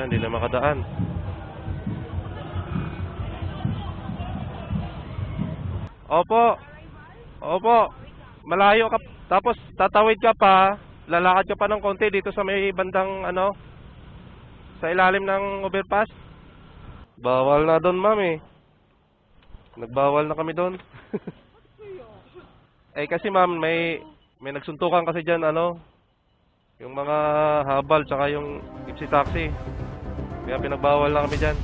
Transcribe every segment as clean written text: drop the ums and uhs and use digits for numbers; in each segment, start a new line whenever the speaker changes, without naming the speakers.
na, hindi na makadaan. Opo. Opo. Malayo ka. Tapos tatawid ka pa. Lalakad ka pa ng konti dito sa may bandang ano, sa ilalim ng overpass. Bawal na doon, ma'am eh. Nagbawal na kami doon. Eh kasi ma'am, may nagsuntukan kasi diyan ano, yung mga habal tsaka yung gypsy taxi. Kaya pinagbawal na kami diyan.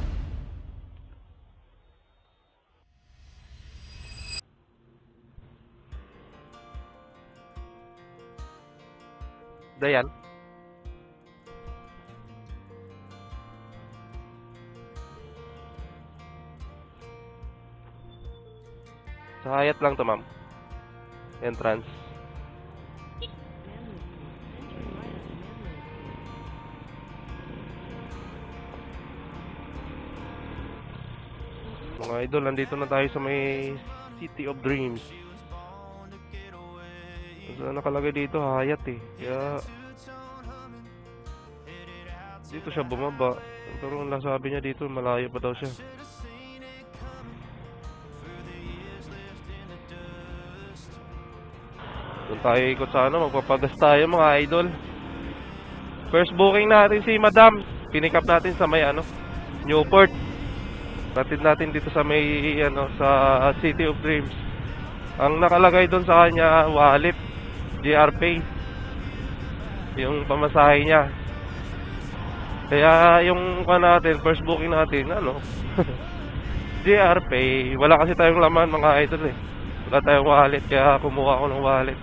Dayan. Sa Hyatt lang to, ma'am. Entrance. Mga idol, nandito na tayo sa may City of Dreams. So, nakalagay dito Hyatt eh. Kaya dito siya bumaba. Pero ang sabi niya dito, malayo pa daw siya. Doon tayo ikot sa ano, magpapagas tayo mga idol. First booking natin si Madam. Pinick up natin sa may ano, Newport. Ratid natin dito sa may ano, sa City of Dreams. Ang nakalagay doon sa kanya, wallet, GR Pay. Yung pamasahe niya. Kaya yung natin, first booking natin, ano, GR Pay. Wala kasi tayong laman mga idol eh. Wala tayong wallet, kaya kumuha ako ng wallet.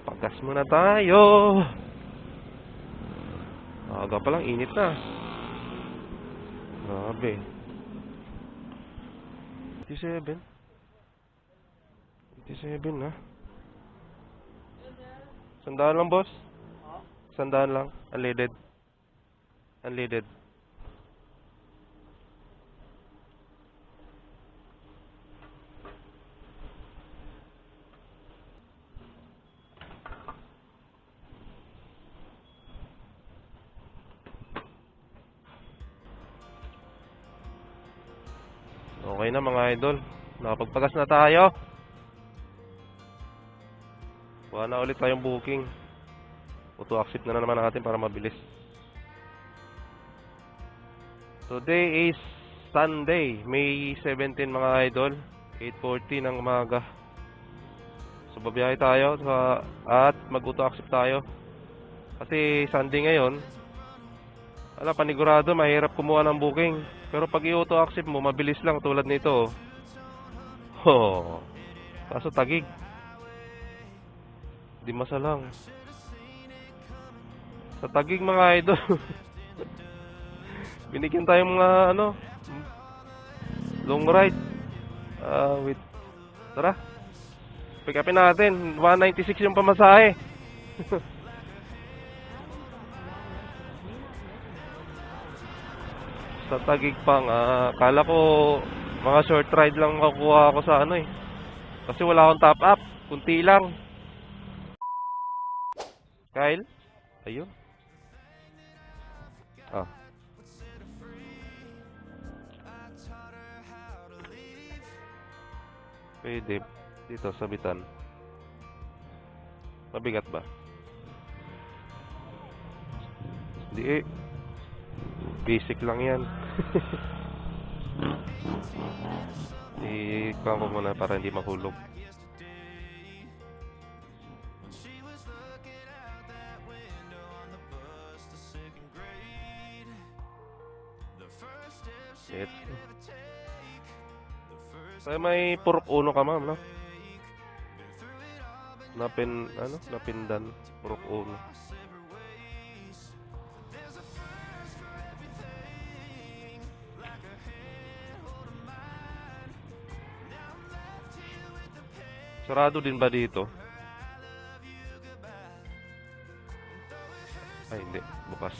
Pagas muna tayo. Aga pa lang, init na. Grabe. 87 na. Sandaan lang, boss. Sandaan lang. Unleaded. Unleaded. Okay na mga idol. Nakapagpagas na tayo. Wala na ulit tayong booking. Auto-accept na naman natin para mabilis. Today is Sunday, May 17 mga idol. 8:40 ng umaga. So babiyahe tayo at mag-auto-accept tayo. Kasi Sunday ngayon. Wala, panigurado, mahirap kumuha ng booking. Pero pag i-auto-accept mo, mabilis lang tulad nito. Oh. Kaso tagig. Di masalang. Sa tagig mga idol. Binigyan tayo mga ano, long ride. Wait. Tara. Pick upin natin. 196 yung pamasahe. Sa tagig pa nga. Kala ko mga short ride lang makukuha ako sa ano eh. Kasi wala akong top up. Kunti lang. Kyle? Ayun. Ah. Pwede. Dito, sabitan. Mabigat ba? Hindi eh. Basic lang yan. I-count ko muna para hindi mahulog. Let's go. Kaya may purok uno ka ma'am, no? Napindan purok uno. Sarado din ba dito? Ay hindi, bukas.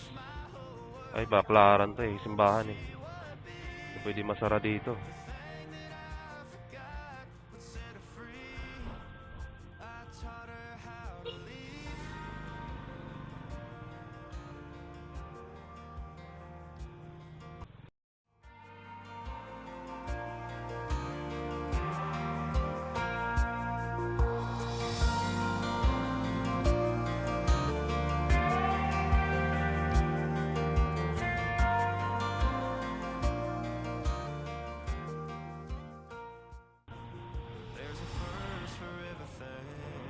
Ay baklaran to eh, simbahan eh. Hindi pwede masara dito.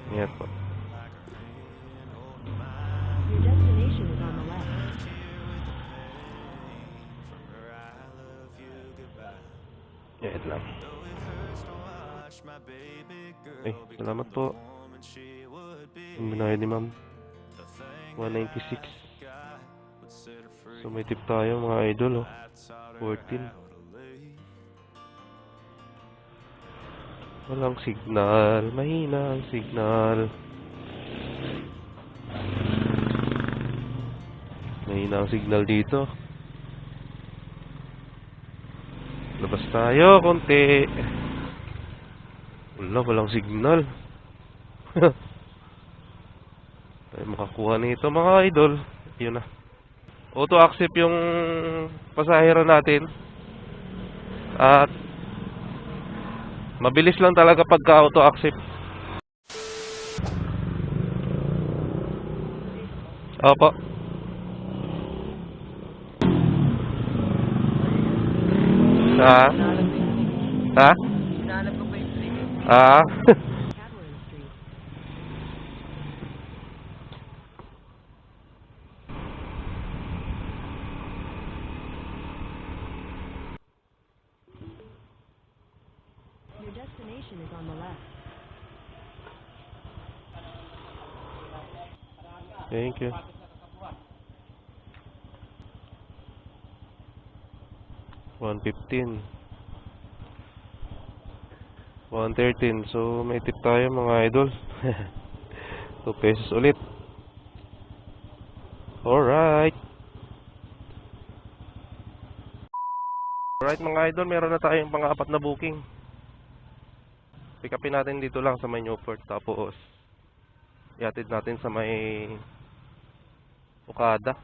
Ingat po.
Your destination is on the left.
Ingat lang. Ay, salamat po. Ang binayad ni ma'am. 196. So may tip tayo mga idol, oh. 14. Walang signal. Mahina ang signal. Mahina ang signal dito. Labas tayo konti. Walang signal. Tayo makakuha nito mga idol. Yun na. Auto accept yung pasahero natin. At mabilis lang talaga pagka auto accept. Opo. Ha? Ha?
Hinahanap ko pa yung street.
Ah?
Catalan Street. Your destination is on the left.
Thank you. $115. $113. So may tip tayo mga idol. 2 pesos ulit. Alright. Alright mga idol, meron na tayong pang-apat na booking. Pick upin natin dito lang sa may Newport. Tapos ihatid natin sa may Okada.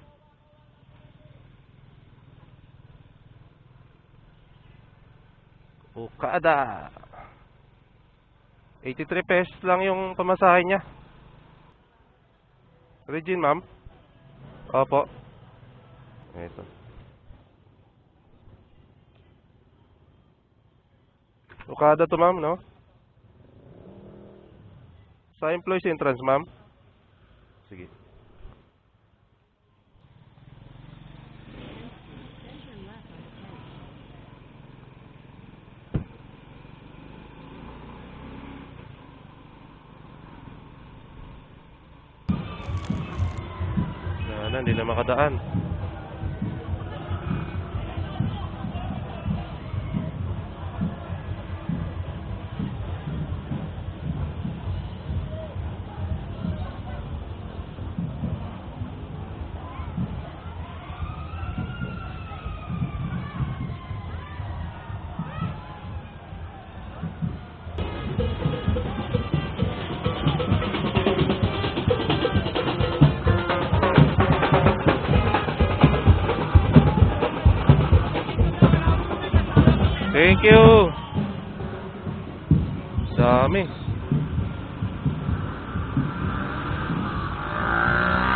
Okada. 83 pesos lang yung pamasahe niya. Regine, ma'am? Opo. Ito. Okada to, ma'am, no? Sa employees entrance, ma'am? Sige.
Then turn left on the 10th.
Yan, hindi na makadaan. Thank you. Dami.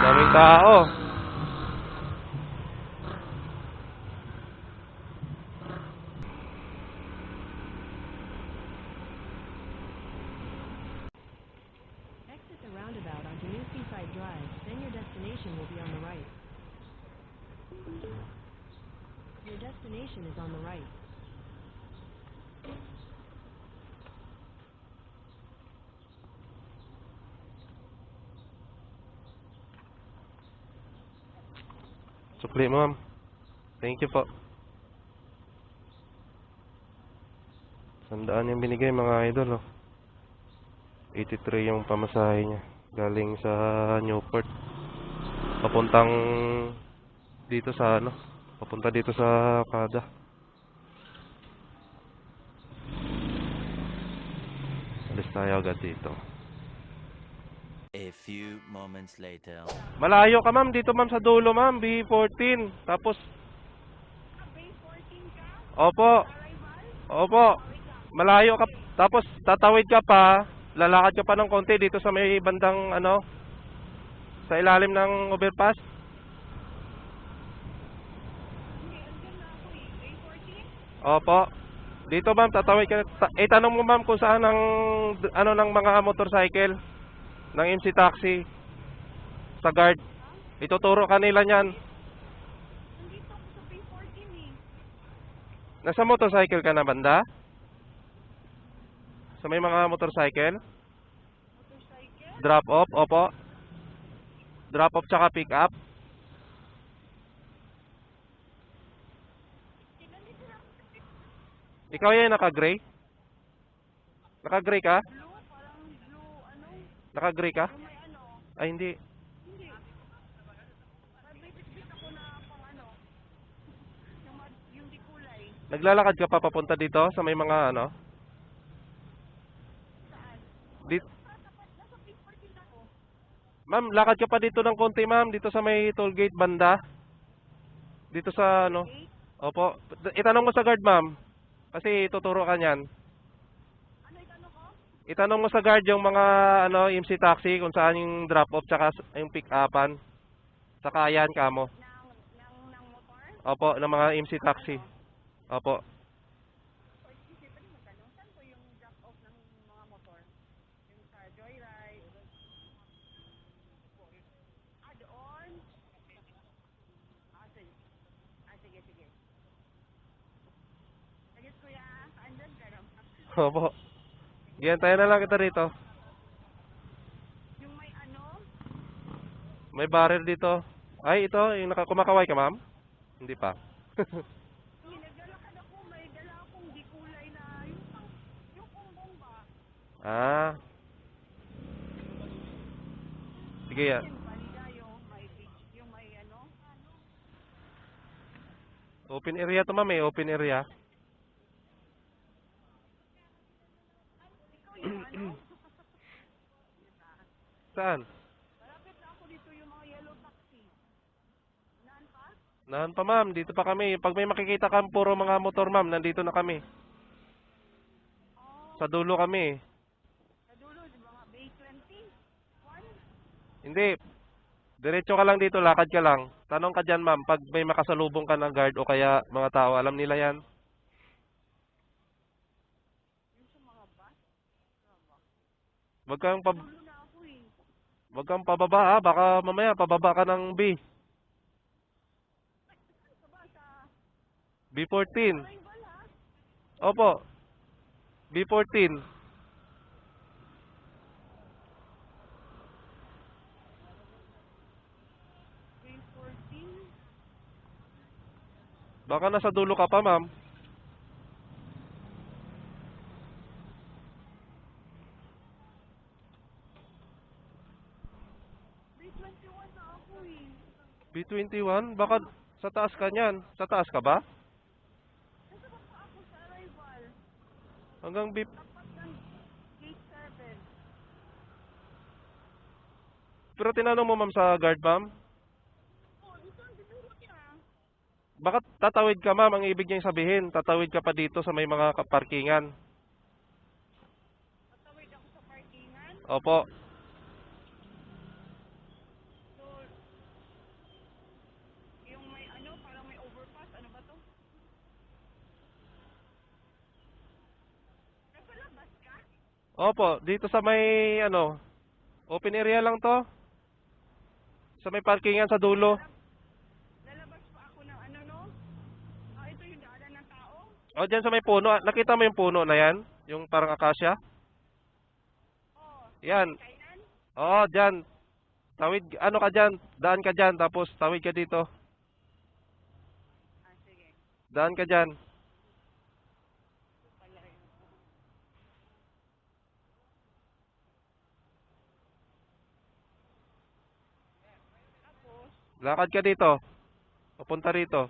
Daming tao.
Exit the roundabout onto New Seaside Drive. Then your destination will be on the right. Your destination is on the right.
Sukli mo, ma'am. Thank you po. 100 yung binigay mga idol, oh. 83 yung pamasahe niya. Galing sa Newport. Papuntang dito sa ano? Papunta dito sa Okada. Alis tayo agad dito.
A few moments later.
Malayo ka, ma'am. Dito, ma'am, sa dulo, ma'am. B14. Tapos... Opo. Opo. Malayo ka. Tapos, tatawid ka pa. Lalakad ka pa ng konti dito sa may bandang, ano, sa ilalim ng overpass. Opo. Dito, ma'am, tatawid ka. Tanong mo, ma'am, kung saan ang, ano, ng mga motorcycle. ng MC Taxi sa guard. Ituturo kanila niyan.
Nandito ako sa P14 eh.
Nasa motorcycle ka na banda? Sa may mga motorcycle?
Motorcycle?
Drop off, opo. Drop off tsaka pick up.
Nandito na ako sa
Ikaw yan naka-gray? Naka-gray ka?
blue, parang blue, ano?
Naka-gray ka?
Yung may ano?
Ay hindi.
Hindi. Parang may bitbit ako na pang ano? Yung di kulay.
Naglalakad ka pa papunta dito sa may mga ano?
Saan?
Dito.
Nasa P14 ako.
Ma'am, lakad ka pa dito ng konti, ma'am. Dito sa may toll gate banda. Dito sa ano? Opo. Itanong mo sa guard, ma'am. Kasi tuturo ka niyan.
Ano itanong ko?
Itanong mo sa guard yung mga ano, MC Taxi kung saan yung drop off tsaka yung pick upan. Saka yan kamo.
Ng motor?
Opo, ng mga MC Taxi. Opo.
O isip pa rin magtanong. Saan po yung drop off ng mga motor? Yung sa Joyride? Ah, doon? Sige. Sige, sige. Sige, kuya. Saan dyan? Pero,
Opo. Yan, tayo na lang kita rito.
yung may ano?
May barrel dito. Ay, ito, yung kumakaway ka, ma'am? Hindi pa.
Yung naglalakad ako, may dala akong di kulay na yung kumbong ba?
Ah. Sige yan.
Yung balida yung may beach, yung may ano?
Open area to, ma'am, eh. Open area.
Ikaw yung ano?
Saan?
Malapit na ako dito yung mga yellow taxi. Naan pa?
Nahan pa, ma'am. Dito pa kami. Pag may makikita kang puro mga motor, ma'am, nandito na kami.
Oh,
Sa dulo kami.
sa dulo, di ba mga Bay 20?
Hindi. Diretso ka lang dito, lakad ka lang. Tanong ka dyan, ma'am, pag may makasalubong ka ng guard o kaya mga tao, alam nila yan.
Yung sa mga bus?
Wag kang,
Dulo na ako eh.
wag kang pababa, ha? Baka mamaya pababa ka ng B.
Sa ba? Sa
B14.
Arrival ha?
Opo. B14.
Bay 14?
Baka nasa dulo ka pa, ma'am.
Bay 21 na ako eh.
B21? Baka sa taas ka niyan. Sa taas ka ba?
Nasa ba pa ako sa arrival?
Hanggang B...
Tapat ng gate 7.
Pero tinanong mo, ma'am, sa guard, ma'am?
Oh, dito ang dinuro niya.
Baka tatawid ka, ma'am, ang ibig niyang sabihin. Tatawid ka pa dito sa may mga parkingan.
Tatawid ako sa parkingan.
Opo.
So, yung may ano, parang may overpass. Ano ba to? Nasa labas ka?
Opo, dito sa may, ano, open area lang to. Sa may parkingan sa dulo.
Lalabas pa ako ng ano, no? Ah, ito yung daanan ng tao?
O, dyan sa may puno. Nakita mo yung puno na yan? Yung parang akasya?
Oo.
Yan.
Kainan?
Oo, dyan. Tawid, ano ka dyan? Daan ka dyan, tapos tawid ka dito.
Ah, sige.
Daan ka dyan.
Pala yun. Tapos,
Lakad ka dito. Papunta rito.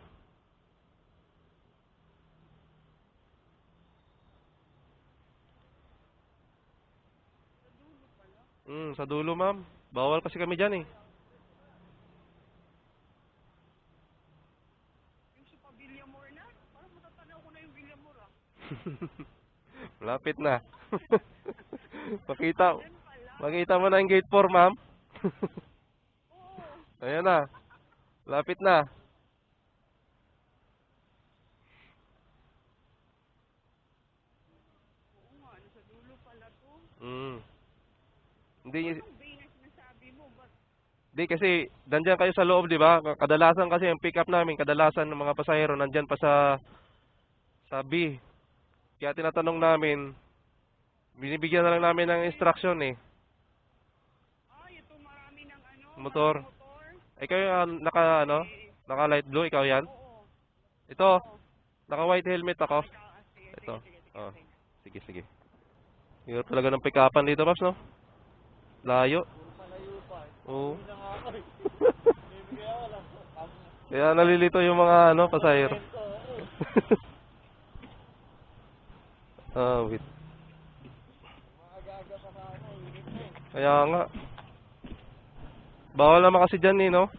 Sa dulo, ma'am. Bawal kasi kami dyan, eh.
yung sa Pavillamor na? Parang matatanaw ko na yung Villamor ah.
Malapit na. Pakita.
Yan pala.
Makita mo na yung gate 4, ma'am.
Oo.
Ayan na. Lapit na.
Oo nga, nasa dulo pala to.
Mm. Hindi,
Anong bay
Di kasi nandiyan kayo sa loob, di ba? Kadalasan kasi ang pick up namin, kadalasan ng mga pasahero nandiyan pa sa B. Kaya tinatanong namin, binibigyan na lang namin ng instruction eh.
Ay, ito marami ng ano.
Motor.
Motor.
Ikaw yung naka light blue, ikaw yan?
Oo.
Ito, naka white helmet ako.
Sige,
Ito.
sige, sige,
Oh,
sige.
sige, sige. Hirap talaga ng pick upan dito, Paps, no? Layo. Oo. Kaya nalilito yung mga pasahero. Wait. Kaya nga. Bawal naman kasi dyan eh, no?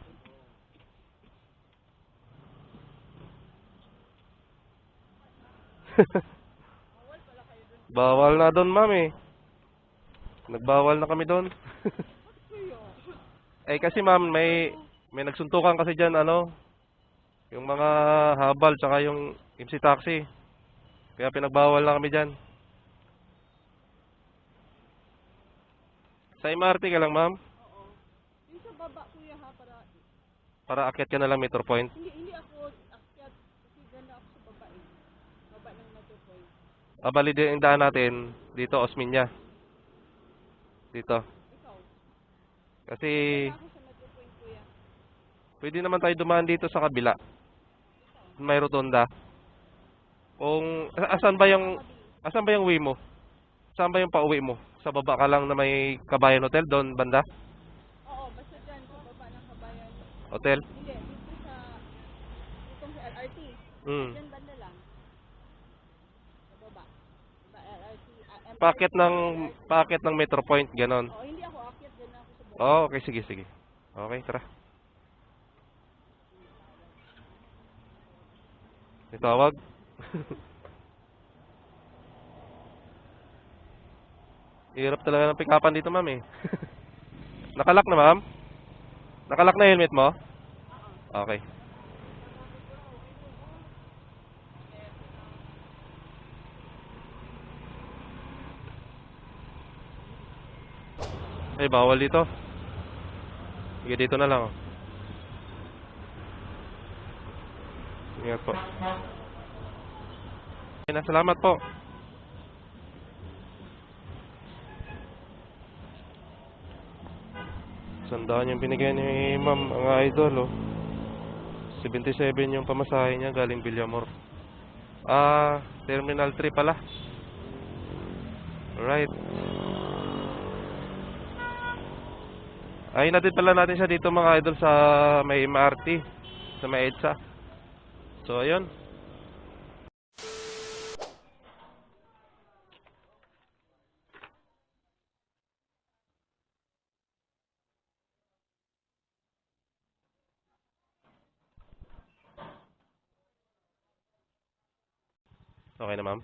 Bawal na doon, ma'am eh. Nagbawal na kami doon. Eh kasi ma'am, may nagsuntukan kasi dyan, yung mga habal tsaka yung MC taxi. Kaya pinagbawal na kami dyan. Sa MRT ka lang, ma'am?
Yung sa baba, kuya ha,
Para akyat ka na lang Metro Point.
hindi ako akyat kasi ganda ako sa baba eh. Baba ng Metro Point.
Bali din yung daan natin dito, Osminya. Dito.
Ikaw,
Kasi
ako sa Metro Point, kuya.
pwede naman tayo dumaan dito sa kabila. May rotonda. Kung asan ba yung way mo? Saan ba yung pauwi mo? Sa baba ka lang na may Kabayan Hotel doon banda?
Oo, basta dyan sa baba ng Kabayan.
Hotel?
Hindi, ditong sa LRT.
Mm.
Dyan banda lang. Sa baba. Sa LRT.
Packet ng Metro Point, ganon.
Oo, hindi ako akyat, dyan ako sa baba.
Oh, okay, sige, sige. Okay, tara. May tawag. Hirap talaga ng pick-upan dito, ma'am eh. Nakalak na, ma'am? Nakalak na helmet mo? Okay. Ay, bawal dito. Sige, dito na lang. Ingat po. Okay na, salamat po. Sandaan yung binigay ni ma'am, mga idol, oh. 77 yung pamasahe niya galing Villamor. Terminal 3 pala. Alright. Ay, natin pala natin siya dito mga idol sa may MRT, sa may EDSA. So, ayun. Okay na, ma'am?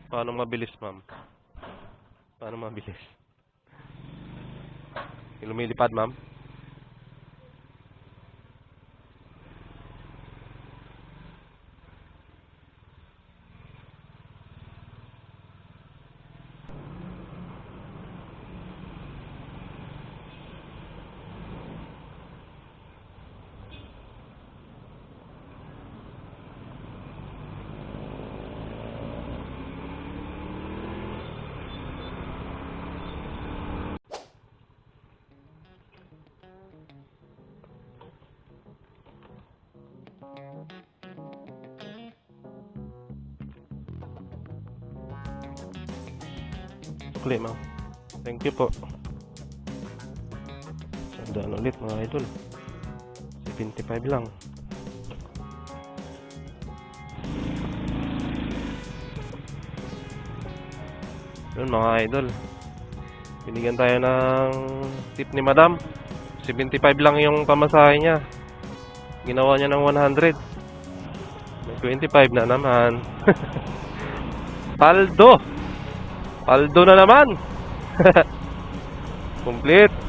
Paano mabilis, ma'am? Paano mabilis? Lumilipad, ma'am? Sukli, ma'am. Thank you po. Sandaan ulit mga idol. 75 lang. Yun mga idol. Binigyan tayo ng tip ni madam. 75 lang yung pamasahe niya. Ginawa niya ng 100. May 25 na naman. Paldo! Paldo na naman! Complete!